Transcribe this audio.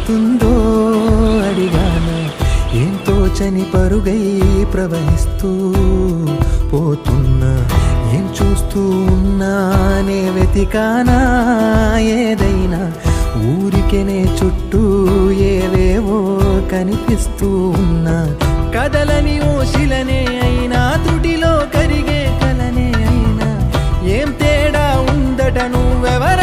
పడుతుందో అడిగాను. ఏం తోచని పరుగై ప్రవహిస్తూ పోతున్నా. ఏం చూస్తూ ఉన్నానే వెతికానా ఏదైనా. ఊరికెనే చుట్టూ ఏవేవో కనిపిస్తూ ఉన్నా. కదలని ఓశిలనే అయినా తుటిలో కరిగే కలనే అయినా. ఏం తేడా ఉందట నువ్వెవర